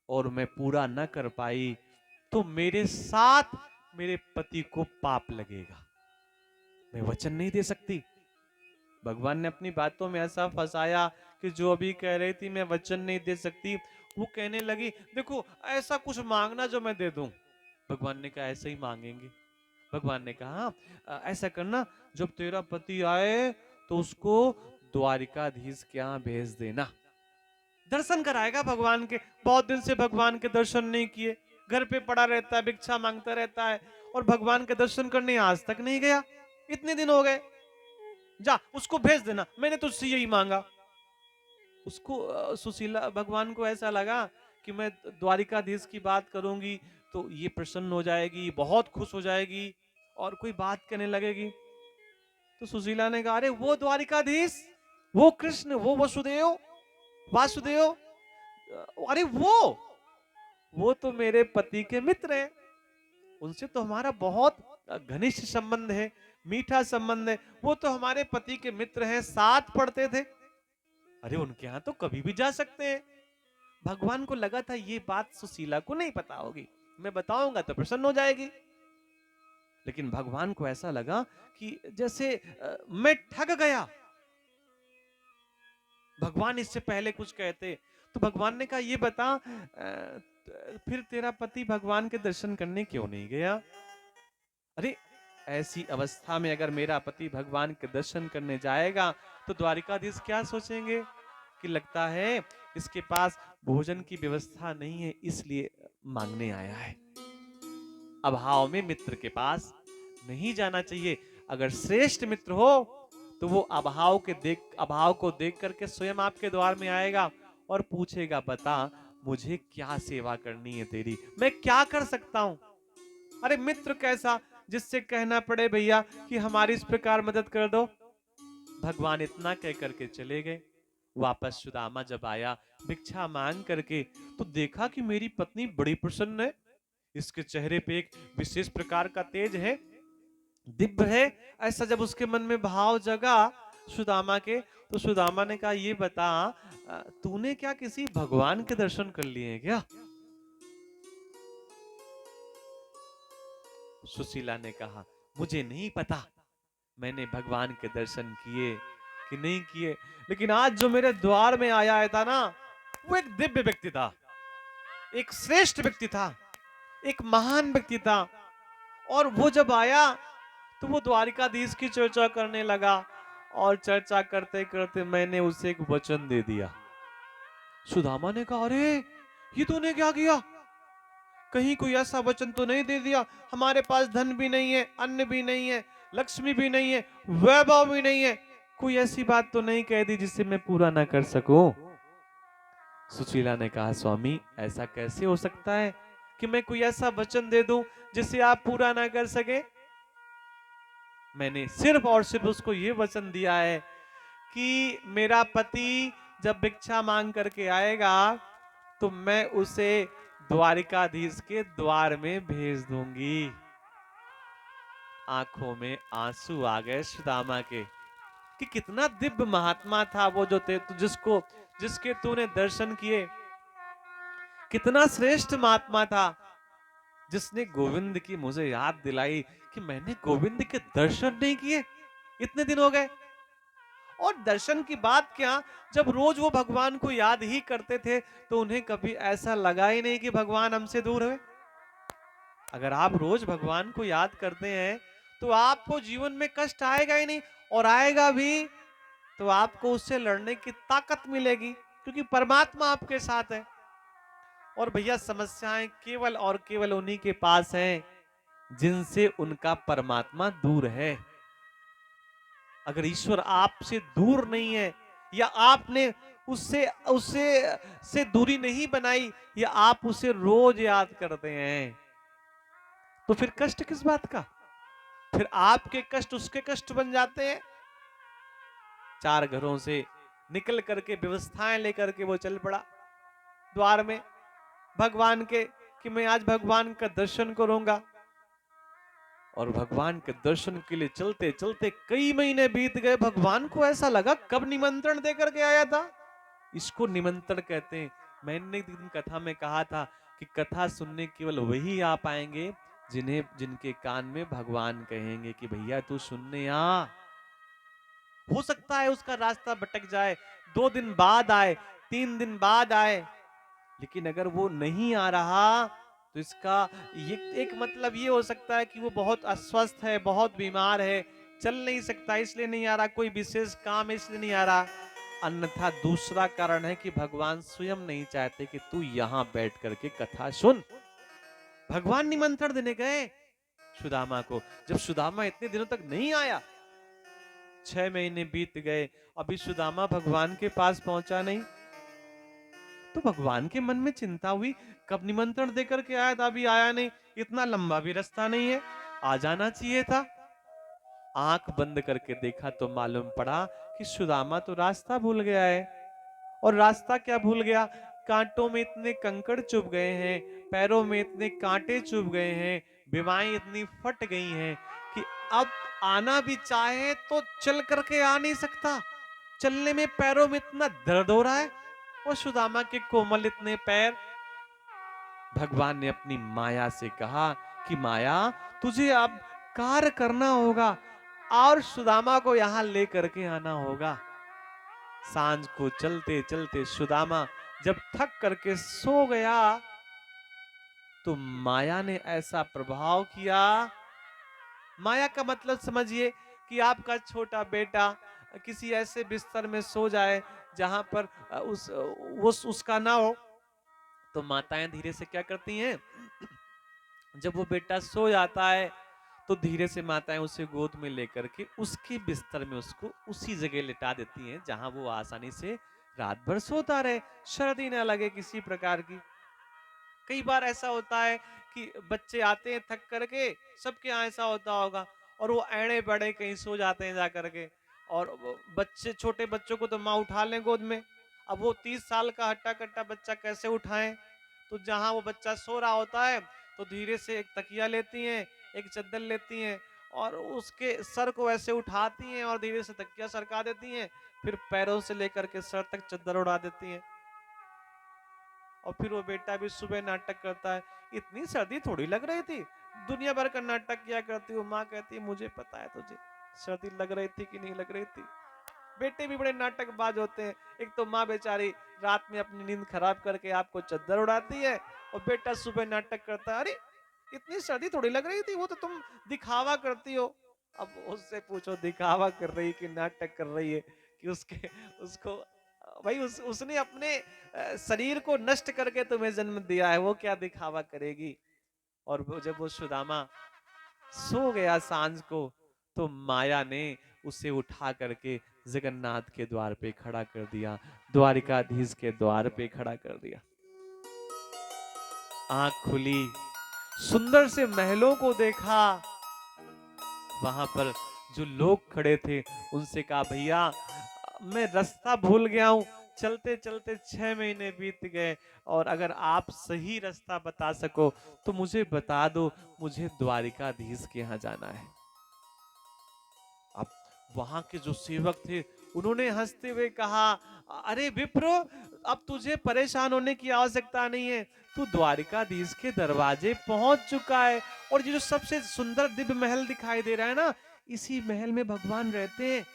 और मैं पूरा न कर पाई तो मेरे साथ मेरे पति को पाप लगेगा, मैं वचन नहीं दे सकती। भगवान ने अपनी बातों में ऐसा फंसाया कि जो अभी कह रही थी मैं वचन नहीं दे सकती, वो कहने लगी देखो ऐसा कुछ मांगना जो मैं दे दूं। भगवान ने कहा ऐसे ही मांगेंगे। भगवान ने कहा ऐसा करना, जब तेरा पति आए तो उसको द्वारिकाधीश के यहाँ भेज देना, दर्शन कराएगा भगवान के। बहुत दिन से भगवान के दर्शन नहीं किए, घर पे पड़ा रहता है, भिक्षा मांगता रहता है, और भगवान के दर्शन करने आज तक नहीं गया, इतने दिन हो गए, जा उसको भेज देना, मैंने तुझसे यही मांगा। उसको सुशीला भगवान को ऐसा लगा कि मैं द्वारिकाधीश की बात करूंगी तो ये प्रसन्न हो जाएगी, बहुत खुश हो जाएगी और कोई बात करने लगेगी। तो सुशीला ने कहा अरे वो द्वारिकाधीश, वो कृष्ण, वो वसुदेव वासुदेव, अरे वो तो मेरे पति के मित्र हैं, उनसे तो हमारा बहुत घनिष्ठ संबंध है, मीठा संबंध है, वो तो हमारे पति के मित्र हैं, साथ पढ़ते थे, अरे उनके यहां तो कभी भी जा सकते हैं। भगवान को लगा था ये बात सुशीला को नहीं पता होगी, मैं बताऊंगा तो प्रसन्न हो जाएगी। लेकिन भगवान को ऐसा लगा कि जैसे मैं ठग गया। भगवान इससे पहले कुछ कहते तो भगवान ने कहा ये बता फिर तेरा पति भगवान के दर्शन करने क्यों नहीं गया? अरे ऐसी अवस्था में अगर मेरा पति भगवान के दर्शन करने जाएगा तो द्वारिकाधीश क्या सोचेंगे कि लगता है इसके पास भोजन की व्यवस्था नहीं है, इसलिए मांगने आया है। अभाव में मित्र के पास नहीं जाना चाहिए। अगर श्रेष्ठ मित्र हो तो वो अभाव को देख करके स्वयं आपके द्वार में आएगा और पूछेगा बता मुझे क्या सेवा करनी है तेरी, मैं क्या कर सकता हूं। अरे मित्र कैसा जिससे कहना पड़े भैया कि हमारी इस प्रकार मदद कर दो। भगवान इतना कह करके चले गए। वापस सुदामा जब आया भिक्षा मांग करके तो देखा कि मेरी पत्नी बड़ी प्रसन्न है, इसके चेहरे पे एक विशेष प्रकार का तेज है, दिव्य है। ऐसा जब उसके मन में भाव जगा सुदामा के, तो सुदामा ने कहा ये बता तूने क्या किसी भगवान के दर्शन कर लिए क्या? सुशीला ने कहा मुझे नहीं पता मैंने भगवान के दर्शन किए कि नहीं किए, लेकिन आज जो मेरे द्वार में आया था ना, वो एक दिव्य व्यक्ति था, एक श्रेष्ठ व्यक्ति था, एक महान व्यक्ति था। और वो जब आया तो वो द्वारिकाधीश की चर्चा करने लगा, और चर्चा करते करते मैंने उसे एक वचन दे दिया। सुदामा ने कहा अरे ये तूने क्या किया? कहीं कोई ऐसा वचन तो नहीं दे दिया? हमारे पास धन भी नहीं है, अन्न भी नहीं है, लक्ष्मी भी नहीं है, वैभव भी नहीं है, कोई ऐसी बात तो नहीं कह दी जिसे मैं पूरा ना कर सकूं। सुशीला ने कहा, स्वामी ऐसा कैसे हो सकता है कि मैं कोई ऐसा वचन दे दूं जिसे आप पूरा ना कर सके। मैंने सिर्फ और सिर्फ उसको ये वचन दिया है कि मेरा पति जब भिक्षा मांग करके आएगा तो मैं उसे द्वारिकाधीश के द्वार में भेज दूंगी। आंखों में आंसू आ गए सुदामा के कि कितना दिव्य महात्मा था वो जो जिसको जिसके तूने दर्शन किए। कितना श्रेष्ठ महात्मा था जिसने गोविंद की मुझे याद दिलाई कि मैंने गोविंद के दर्शन नहीं किए, इतने दिन हो गए। और दर्शन की बात क्या, जब रोज वो भगवान को याद ही करते थे तो उन्हें कभी ऐसा लगा ही नहीं कि भगवान हमसे दूर हुए। अगर आप रोज भगवान को याद करते हैं तो आपको जीवन में कष्ट आएगा ही नहीं, और आएगा भी तो आपको उससे लड़ने की ताकत मिलेगी, क्योंकि परमात्मा आपके साथ है। और भैया समस्याएं केवल और केवल उन्हीं के पास हैं जिनसे उनका परमात्मा दूर है। अगर ईश्वर आपसे दूर नहीं है, या आपने उससे उससे से दूरी नहीं बनाई, या आप उसे रोज याद करते हैं, तो फिर कष्ट किस बात का? फिर आपके कष्ट उसके कष्ट बन जाते हैं। 4 घरों से निकल करके व्यवस्थाएं लेकर के वो चल पड़ा द्वार में भगवान के, कि मैं आज भगवान का दर्शन करूंगा। और भगवान के दर्शन के लिए चलते चलते कई महीने बीत गए। भगवान को ऐसा लगा कब निमंत्रण देकर के आया था। इसको निमंत्रण कहते हैं। मैंने एक दिन कथा में कहा था कि कथा सुनने केवल वही आ पाएंगे जिनके कान में भगवान कहेंगे कि भैया तू सुनने आ। हो सकता है उसका रास्ता भटक जाए, 2 दिन बाद आए, 3 दिन बाद आए, लेकिन अगर वो नहीं आ रहा तो इसका ये एक मतलब ये हो सकता है कि वो बहुत अस्वस्थ है, बहुत बीमार है, चल नहीं सकता इसलिए नहीं आ रहा, कोई विशेष काम है इसलिए नहीं आ रहा। अन्यथा दूसरा कारण है कि भगवान स्वयं नहीं चाहते कि तू यहां बैठ करके कथा सुन। भगवान निमंत्रण देने गए सुदामा को। जब सुदामा इतने दिनों तक नहीं आया, 6 महीने बीत गए, अभी सुदामा भगवान के पास पहुंचा नहीं, तो भगवान के मन में चिंता हुई, कब निमंत्रण देकर के आया था अभी आया नहीं, इतना लंबा भी रास्ता नहीं है, आ जाना चाहिए था। आंख बंद करके देखा तो मालूम पड़ा कि सुदामा तो रास्ता भूल गया है। और रास्ता क्या भूल गया, कांटों में इतने कंकड़ चुभ गए हैं, पैरों में इतने कांटे चुभ गए हैं, बीमाएं इतनी फट गई हैं कि अब आना भी चाहे तो चल करके आ नहीं सकता। चलने में पैरों में इतना दर्द हो रहा है। और सुदामा के कोमल इतने पैर। भगवान ने अपनी माया से कहा कि माया तुझे अब कार्य करना होगा और सुदामा को यहां लेकर के आना होगा। सांझ को चलते चलते सुदामा जब थक करके सो गया तो माया ने ऐसा प्रभाव किया। माया का मतलब समझिए कि आपका छोटा बेटा किसी ऐसे बिस्तर में सो जाए जहां पर उसका ना हो, तो माताएं धीरे से क्या करती हैं, जब वो बेटा सो जाता है तो धीरे से माताएं उसे गोद में लेकर के उसके बिस्तर में उसको उसी जगह लिटा देती हैं जहां वो आसानी से रात भर सोता रहे, सर्दी ना लगे किसी प्रकार की। कई बार ऐसा होता है कि बच्चे आते हैं थक करके, सबके यहाँ ऐसा होता होगा, और वो एड़े बड़े कहीं सो जाते हैं जा करके, और बच्चे छोटे बच्चों को तो माँ उठा लें गोद में। अब वो 30 साल का हट्टा कट्टा बच्चा कैसे उठाएं, तो जहां वो बच्चा सो रहा होता है तो धीरे से एक तकिया लेती हैं, एक चद्दर लेती हैं, और उसके सर को ऐसे उठाती हैं और धीरे से तकिया सरका देती हैं, फिर पैरों से लेकर के सर तक चद्दर उड़ा देती हैं। और फिर वो बेटा भी सुबह नाटक करता है, इतनी सर्दी थोड़ी लग रही थी, दुनिया भर का नाटक किया करती हूँ। माँ कहती है मुझे पता है तुझे सर्दी लग रही थी कि नहीं लग रही थी। बेटे भी बड़े नाटकबाज होते हैं। एक तो माँ बेचारी रात में अपनी नींद खराब करके आपको चद्दर उड़ाती है, और बेटा सुबह नाटक करता है, अरे इतनी सर्दी थोड़ी लग रही थी, वो तो तुम दिखावा करती हो। अब उससे पूछो दिखावा कर रही कि नाटक कर रही है, कि उसको भाई उसने अपने शरीर को नष्ट करके तुम्हें जन्म दिया है, वो क्या दिखावा करेगी। और जब वो सुदामा सो गया सांझ को, तो माया ने उसे उठा करके जगन्नाथ के द्वार पे खड़ा कर दिया, द्वारिकाधीश के द्वार पे खड़ा कर दिया। आंख खुली, सुंदर से महलों को देखा। वहां पर जो लोग खड़े थे उनसे कहा, भैया मैं रास्ता भूल गया हूं, चलते चलते 6 महीने बीत गए, और अगर आप सही रास्ता बता सको तो मुझे बता दो, मुझे द्वारिकाधीश के यहाँ जाना है। अब वहां के जो सेवक थे उन्होंने हंसते हुए कहा, अरे विप्र, अब तुझे परेशान होने की आवश्यकता नहीं है, तू द्वारिकाधीश के दरवाजे पहुंच चुका है, और ये जो सबसे सुंदर दिव्य महल दिखाई दे रहा है ना, इसी महल में भगवान रहते हैं।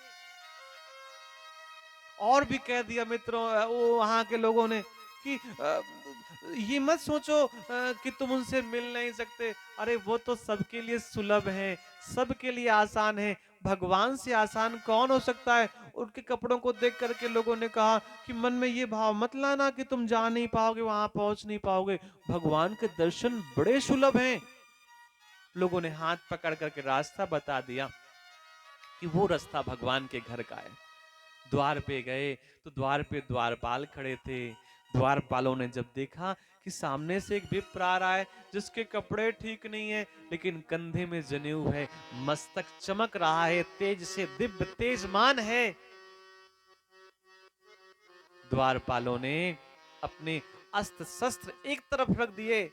और भी कह दिया मित्रों, वो वहां के लोगों ने कि ये मत सोचो कि तुम उनसे मिल नहीं सकते, अरे वो तो सबके लिए सुलभ है, सबके लिए आसान है, भगवान से आसान कौन हो सकता है। उनके कपड़ों को देख करके लोगों ने कहा कि मन में ये भाव मत लाना कि तुम जा नहीं पाओगे, वहां पहुंच नहीं पाओगे, भगवान के दर्शन बड़े सुलभ हैं। लोगों ने हाथ पकड़ करके रास्ता बता दिया कि वो रास्ता भगवान के घर का है। द्वार पे गए तो द्वार पे द्वारपाल खड़े थे। द्वारपालों ने जब देखा कि सामने से एक विप्र आ रहा है जिसके कपड़े ठीक नहीं है, लेकिन कंधे में जनेऊ है, मस्तक चमक रहा है, तेज से दिव्य तेजमान है, द्वारपालों ने अपने अस्त्र शस्त्र एक तरफ रख दिए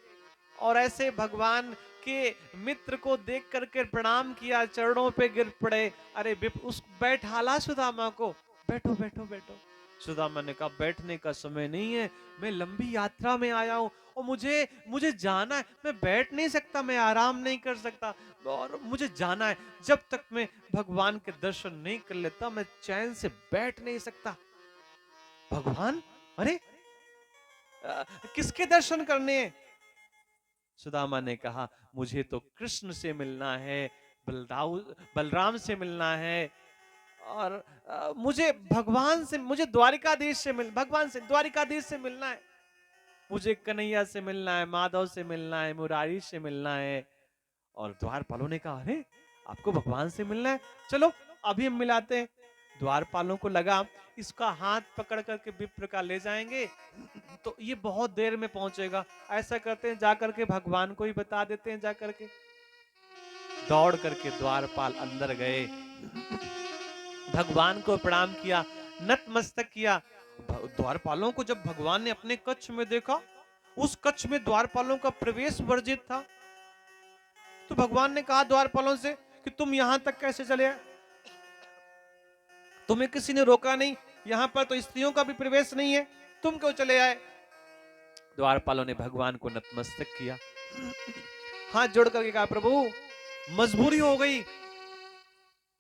और ऐसे भगवान के मित्र को देख करके प्रणाम किया, चरणों पे गिर पड़े। अरे उस बैठाला सुदामा को, बैठो बैठो बैठो। सुदामा ने कहा, बैठने का समय नहीं है, मैं लंबी यात्रा में आया हूं और मुझे जाना है, मैं बैठ नहीं सकता, मैं आराम नहीं कर सकता, और मुझे जाना है, जब तक मैं भगवान के दर्शन नहीं कर लेता मैं चैन से बैठ नहीं सकता। भगवान, अरे किसके दर्शन करने हैं? सुदामा ने कहा, मुझे तो कृष्ण से मिलना है, बलराम से मिलना है, और मुझे भगवान से, मुझे द्वारिकाधीश से मिलना है, मुझे कन्हैया से मिलना है, माधव से मिलना है, मुरारी से मिलना है। और द्वारपालों ने कहा, अरे आपको भगवान से मिलना है, चलो अभी हम मिलाते हैं। द्वारपालों को लगा इसका हाथ पकड़ करके विप्र का ले जाएंगे तो ये बहुत देर में पहुंचेगा, ऐसा करते हैं जाकर के भगवान को ही बता देते हैं। जाकर के दौड़ करके द्वारपाल अंदर गए, भगवान को प्रणाम किया, नतमस्तक किया। द्वारपालों को जब भगवान ने अपने कक्ष में देखा, उस कक्ष में द्वारपालों का प्रवेश वर्जित था, तो भगवान ने कहा द्वारपालों से कि तुम यहां तक कैसे चले आए, तुम्हें किसी ने रोका नहीं, यहां पर तो स्त्रियों का भी प्रवेश नहीं है, तुम क्यों चले आए। द्वारपालों ने भगवान को नतमस्तक किया, हाथ जोड़ करके कहा, प्रभु मजबूरी हो गई।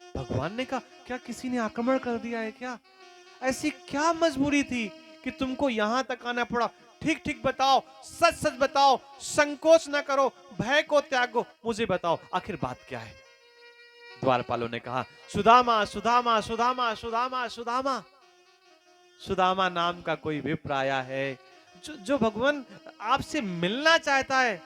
भगवान ने कहा, क्या किसी ने आक्रमण कर दिया है क्या, ऐसी क्या मजबूरी थी कि तुमको यहां तक आना पड़ा, ठीक ठीक बताओ, सच सच बताओ, संकोच ना करो, भय को त्यागो, मुझे बताओ आखिर बात क्या है। द्वारपालों ने कहा, सुदामा सुदामा सुदामा सुदामा सुदामा, सुदामा नाम का कोई विप्र आया है जो भगवान आपसे मिलना चाहता है,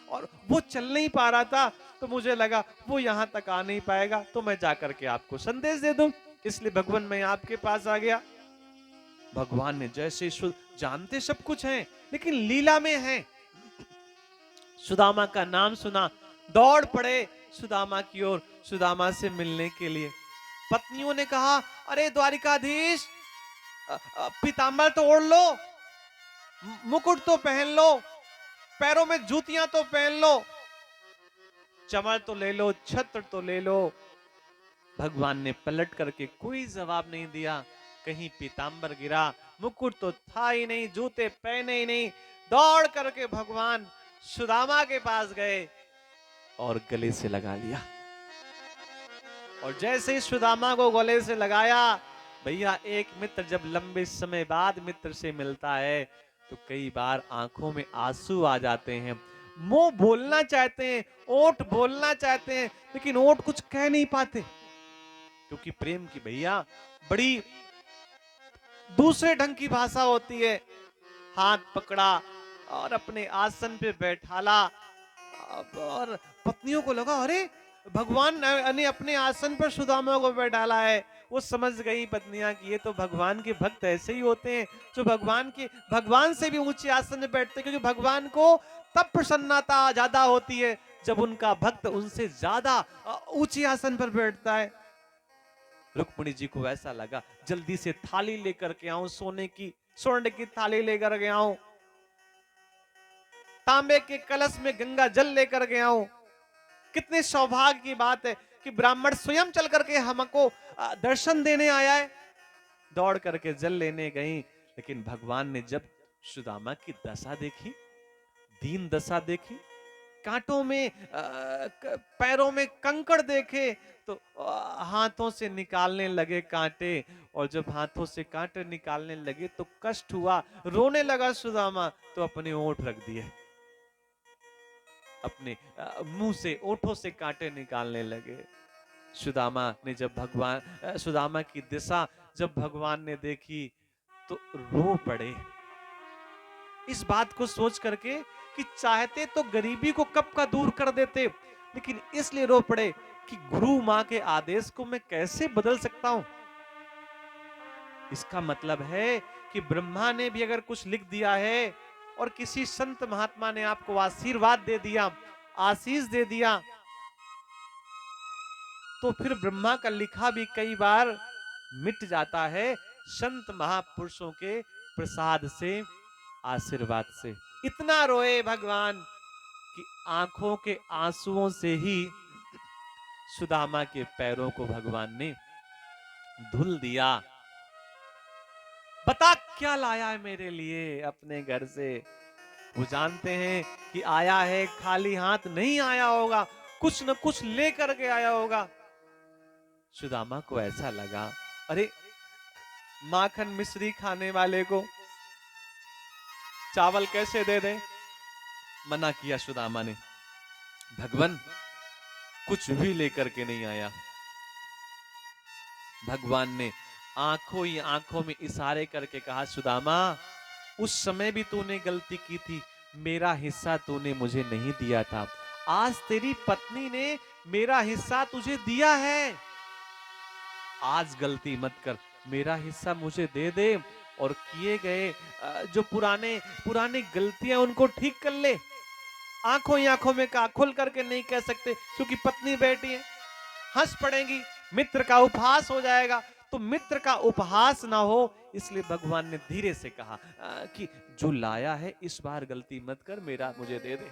और वो चल नहीं पा रहा था, तो मुझे लगा वो यहां तक आ नहीं पाएगा, तो मैं जाकर के आपको संदेश दे दूं, इसलिए भगवान मैं आपके पास आ गया। भगवान ने जैसे जानते सब कुछ हैं, लेकिन लीला में हैं। सुदामा का नाम सुना, दौड़ पड़े सुदामा की ओर, सुदामा से मिलने के लिए। पत्नियों ने कहा, अरे द्वारिकाधीश, पीतांबर तो ओढ़ लो, मुकुट तो पहन लो, पैरों में जूतियां तो पहन लो, चमर तो ले लो, छत्र तो ले लो। भगवान ने पलट करके कोई जवाब नहीं दिया, कहीं पीतांबर गिरा, मुकुट तो था ही नहीं, जूते पहने ही नहीं। दौड़ करके भगवान सुदामा के पास गए और गले से लगा लिया, और जैसे ही सुदामा को गले से लगाया, भैया एक मित्र जब लंबे समय बाद मित्र से मिलता है तो कई बार आंखों में आंसू आ जाते हैं, मुंह बोलना चाहते हैं, ओठ बोलना चाहते हैं, लेकिन ओठ कुछ कह नहीं पाते, क्योंकि प्रेम की भैया बड़ी दूसरे ढंग की भाषा होती है। हाथ पकड़ा और अपने आसन पे बैठाला, और पत्नियों को लगा, अरे भगवान ने अपने आसन पर सुदामा को बैठाला है, वो समझ गई पत्नियां कि ये तो भगवान के भक्त ऐसे ही होते हैं जो भगवान से भी ऊंचे आसन में बैठते हैं, क्योंकि भगवान को तब प्रसन्नता ज्यादा होती है जब उनका भक्त उनसे ज्यादा ऊंचे आसन पर बैठता है। रुक्मिणी जी को ऐसा लगा, जल्दी से थाली लेकर के आऊं, स्वर्ण की थाली लेकर के आऊं, तांबे के कलश में गंगा जल लेकर के आऊं। कितने सौभाग्य की बात है कि ब्राह्मण स्वयं चल करके हमको दर्शन देने आया है। दौड़ करके जल लेने गई, लेकिन भगवान ने जब सुदामा की दशा देखी, दीन दशा देखी, कांटों में पैरों में कंकड़ देखे, तो हाथों से निकालने लगे कांटे। और जब हाथों से कांटे निकालने लगे तो कष्ट हुआ, रोने लगा सुदामा, तो अपने ओंठ रख दिए, अपने मुंह से ओंठों से कांटे निकालने लगे। सुदामा की दिशा जब भगवान ने देखी तो रो पड़े, इस बात को सोच करके कि चाहते तो गरीबी को कब का दूर कर देते, लेकिन इसलिए रो पड़े कि गुरु मां के आदेश को मैं कैसे बदल सकता हूं। इसका मतलब है कि ब्रह्मा ने भी अगर कुछ लिख दिया है और किसी संत महात्मा ने आपको आशीर्वाद दे दिया, आशीष दे दिया, तो फिर ब्रह्मा का लिखा भी कई बार मिट जाता है संत महापुरुषों के प्रसाद से, आशीर्वाद से। इतना रोए भगवान कि आंखों के आंसुओं से ही सुदामा के पैरों को भगवान ने धुल दिया। बता क्या लाया है मेरे लिए अपने घर से। वो जानते हैं कि आया है खाली हाथ नहीं आया होगा, कुछ न कुछ लेकर के आया होगा। सुदामा को ऐसा लगा, अरे माखन मिश्री खाने वाले को चावल कैसे दे दे। मना किया सुदामा ने, भगवान कुछ भी लेकर के नहीं आया। भगवान ने आंखों ही आंखों में इशारे करके कहा, सुदामा उस समय भी तूने गलती की थी, मेरा हिस्सा तूने मुझे नहीं दिया था, आज तेरी पत्नी ने मेरा हिस्सा तुझे दिया है, आज गलती मत कर, मेरा हिस्सा मुझे दे दे और किए गए जो पुराने गलतियां उनको ठीक कर ले। आंखों ही आंखों में कहा, खुल करके नहीं कह सकते क्योंकि पत्नी बैठी है, हंस पड़ेंगी, मित्र का उपहास हो जाएगा, तो मित्र का उपहास ना हो इसलिए भगवान ने धीरे से कहा कि जो लाया है इस बार गलती मत कर, मेरा मुझे दे दे।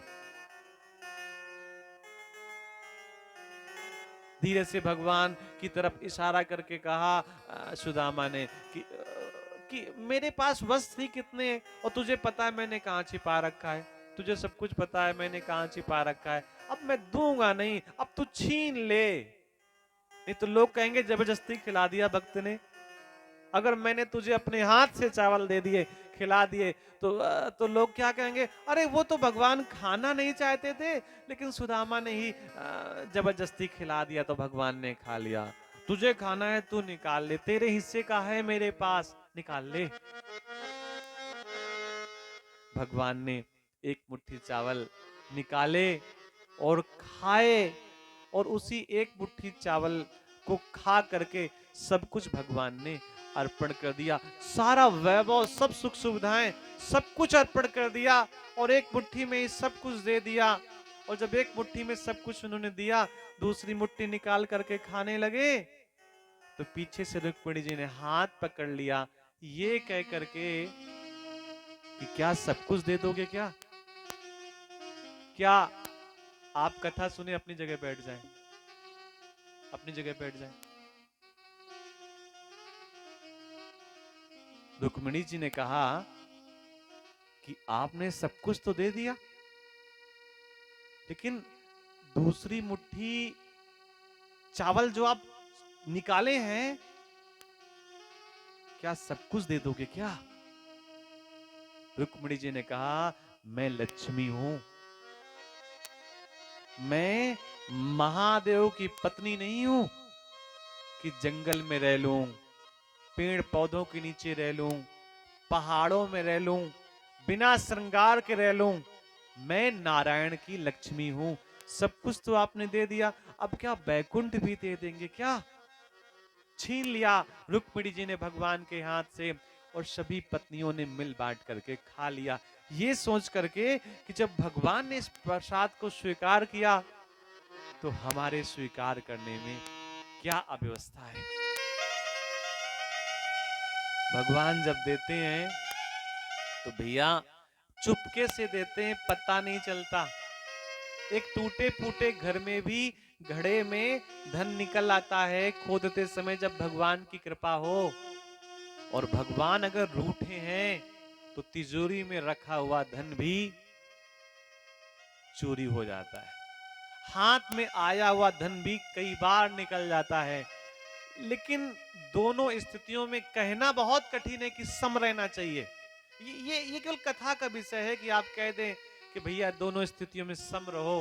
धीरे से भगवान की तरफ इशारा करके कहा सुदामा ने कि मेरे पास वस्त्र ही कितने हैं और तुझे पता है मैंने कहां छिपा रखा है, तुझे सब कुछ पता है मैंने कहां छिपा रखा है, अब मैं दूंगा नहीं, अब तू छीन ले, नहीं तो लोग कहेंगे जबरदस्ती खिला दिया भक्त ने। अगर मैंने तुझे अपने हाथ से चावल दे दिए, खिला दिए, तो लोग क्या कहेंगे, अरे वो तो भगवान खाना नहीं चाहते थे लेकिन सुदामा ने ही जबरदस्ती खिला दिया तो भगवान ने खा लिया। तुझे खाना है तू निकाल ले, तेरे हिस्से का है मेरे पास, निकाल ले। भगवान ने एक मुट्ठी चावल निकाले और खाए, और उसी एक मुट्ठी चावल को खा करके सब कुछ भगवान ने अर्पण कर दिया, सारा वैभव, सब सुख सुविधाएं, सब कुछ अर्पण कर दिया और एक मुट्ठी में ही सब कुछ दे दिया। और जब एक मुट्ठी में सब कुछ उन्होंने दिया, दूसरी मुट्ठी निकाल करके खाने लगे तो पीछे से रुक्मिणी जी ने हाथ पकड़ लिया, ये कह करके कि क्या सब कुछ दे दोगे क्या? क्या आप कथा सुने अपनी जगह बैठ जाएं, अपनी जगह बैठ जाएं। रुक्मिणी जी ने कहा कि आपने सब कुछ तो दे दिया, लेकिन दूसरी मुट्ठी चावल जो आप निकाले हैं, क्या सब कुछ दे दोगे क्या? रुक्मिणी जी ने कहा, मैं लक्ष्मी हूं, मैं महादेव की पत्नी नहीं हूं कि जंगल में रह लूं, पेड़ पौधों के नीचे रह लूं, पहाड़ों में रह लूं, बिना श्रृंगार के रह लूं। मैं नारायण की लक्ष्मी हूं, सब कुछ तो आपने दे दिया, अब क्या बैकुंठ भी दे देंगे क्या? छीन लिया रुक्मिणी जी ने भगवान के हाथ से, और सभी पत्नियों ने मिल बांट करके खा लिया। ये सोच करके कि जब भगवान ने इस प्रसाद को स्वीकार किया तो हमारे स्वीकार करने में क्या अव्यवस्था है। भगवान जब देते हैं तो भैया चुपके से देते हैं, पता नहीं चलता। एक टूटे फूटे घर में भी घड़े में धन निकल आता है खोदते समय, जब भगवान की कृपा हो। और भगवान अगर रूठे हैं तो तिजोरी में रखा हुआ धन भी चोरी हो जाता है, हाथ में आया हुआ धन भी कई बार निकल जाता है। लेकिन दोनों स्थितियों में कहना बहुत कठिन है कि सम रहना चाहिए। ये केवल कथा का विषय है कि आप कह दें कि भैया दोनों स्थितियों में सम रहो।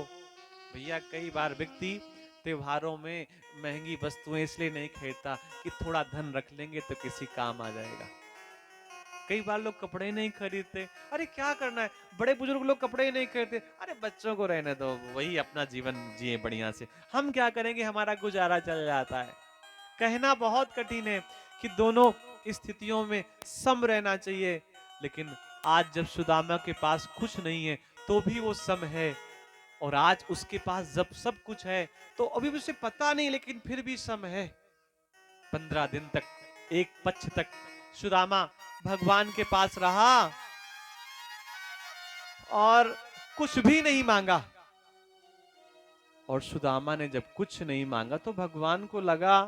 भैया कई बार व्यक्ति त्योहारों में महंगी वस्तुएं इसलिए नहीं खरीदता कि थोड़ा धन रख लेंगे तो किसी काम आ जाएगा। कई बार लोग कपड़े नहीं खरीदते, अरे क्या करना है, बड़े बुजुर्ग लोग कपड़े नहीं खरीदते, अरे बच्चों को रहने दो, वही अपना जीवन जिए बढ़िया से, हम क्या करेंगे, हमारा गुजारा चल जाता है। कहना बहुत कठिन है कि दोनों स्थितियों में सम रहना चाहिए। लेकिन आज जब सुदामा के पास कुछ नहीं है तो भी वो सम है, और आज उसके पास जब सब कुछ है तो अभी भी उसे पता नहीं, लेकिन फिर भी सम है। 15 दिन तक, एक पक्ष तक सुदामा भगवान के पास रहा और कुछ भी नहीं मांगा। और सुदामा ने जब कुछ नहीं मांगा तो भगवान को लगा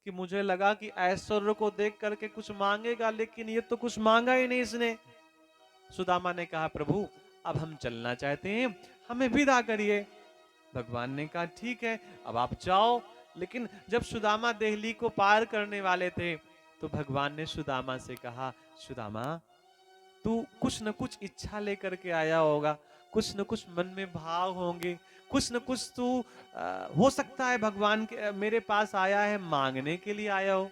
कि मुझे लगा कि ऐश्वर्य को देख करके कुछ मांगेगा, लेकिन ये तो कुछ मांगा ही नहीं इसने। सुदामा ने कहा, प्रभु अब हम चलना चाहते हैं, हमें विदा करिए। भगवान ने कहा, ठीक है अब आप जाओ। लेकिन जब सुदामा देहली को पार करने वाले थे तो भगवान ने सुदामा से कहा, सुदामा तू कुछ न कुछ इच्छा लेकर के आया होगा, कुछ न कुछ मन में भाव होंगे, कुछ न कुछ तू हो सकता है भगवान के मेरे पास आया है मांगने के लिए आया हो।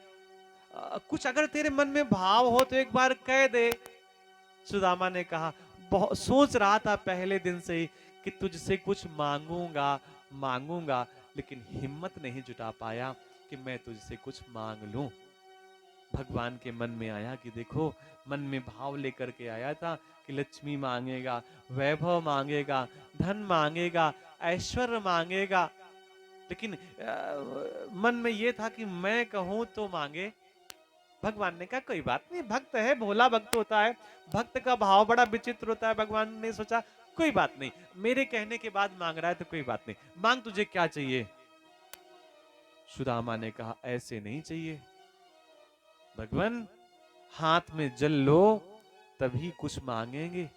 कुछ अगर तेरे मन में भाव हो तो एक बार कह दे। सुदामा ने कहा, बहुत सोच रहा था पहले दिन से ही कि तुझसे कुछ मांगूंगा मांगूंगा, लेकिन हिम्मत नहीं जुटा पाया कि मैं तुझसे कुछ मांग लूं। भगवान के मन में आया कि देखो, मन में भाव लेकर के आया था कि लक्ष्मी मांगेगा, वैभव मांगेगा, धन मांगेगा, ऐश्वर्य मांगेगा, लेकिन मन में यह था कि मैं कहूं तो मांगे। भगवान ने कहा, कोई बात नहीं, भक्त है, भोला भक्त होता है, भक्त का भाव बड़ा विचित्र होता है। भगवान ने सोचा, कोई बात नहीं, मेरे कहने के बाद मांग रहा है तो कोई बात नहीं, मांग तुझे क्या चाहिए। सुदामा ने कहा, ऐसे नहीं चाहिए भगवान, हाथ में जल लो तभी कुछ मांगेंगे।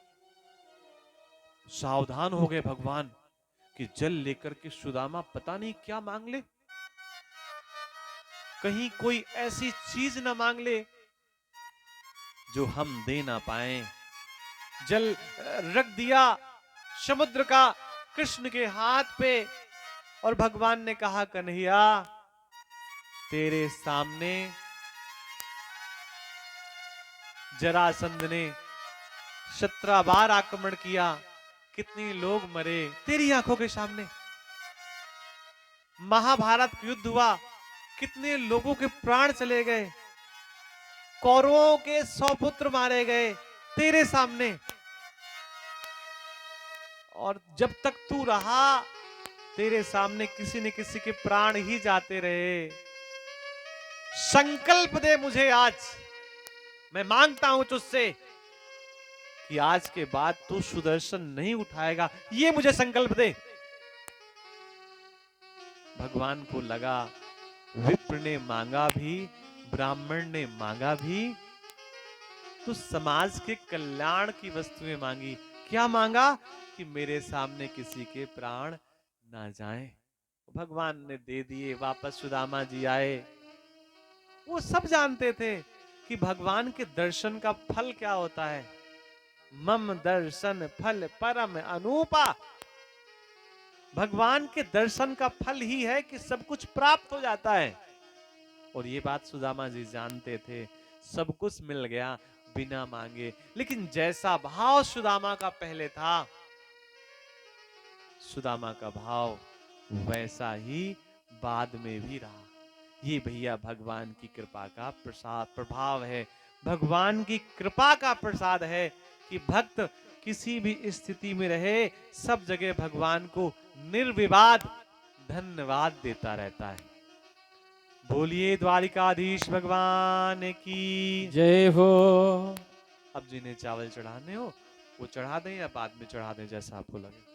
सावधान हो गए भगवान कि जल लेकर के सुदामा पता नहीं क्या मांग ले, कहीं कोई ऐसी चीज ना मांग ले जो हम दे ना पाए। जल रख दिया समुद्र का कृष्ण के हाथ पे, और भगवान ने कहा, कन्हैया तेरे सामने जरासंध ने 17 बार आक्रमण किया, कितने लोग मरे तेरी आंखों के सामने। महाभारत युद्ध हुआ, कितने लोगों के प्राण चले गए, कौरवों के 100 पुत्र मारे गए तेरे सामने। और जब तक तू रहा तेरे सामने किसी न किसी के प्राण ही जाते रहे। संकल्प दे मुझे आज, मैं मांगता हूं तुझसे कि आज के बाद तू सुदर्शन नहीं उठाएगा, ये मुझे संकल्प दे। भगवान को लगा, विप्र ने मांगा भी, ब्राह्मण ने मांगा भी, तो समाज के कल्याण की वस्तुएं मांगी। क्या मांगा कि मेरे सामने किसी के प्राण ना जाएं। भगवान ने दे दिए, वापस सुदामा जी आए। वो सब जानते थे कि भगवान के दर्शन का फल क्या होता है। मम दर्शन फल परम अनूपा, भगवान के दर्शन का फल ही है कि सब कुछ प्राप्त हो जाता है। और ये बात सुदामा जी जानते थे, सब कुछ मिल गया बिना मांगे। लेकिन जैसा भाव सुदामा का पहले था, सुदामा का भाव वैसा ही बाद में भी रहा। ये भैया भगवान की कृपा का प्रसाद प्रभाव है, भगवान की कृपा का प्रसाद है कि भक्त किसी भी स्थिति में रहे, सब जगह भगवान को निर्विवाद धन्यवाद देता रहता है। बोलिए द्वारिकाधीश भगवान की जय हो। अब जिन्हें चावल चढ़ाने हो वो चढ़ा दें या बाद में चढ़ा दें, जैसा आपको लगे।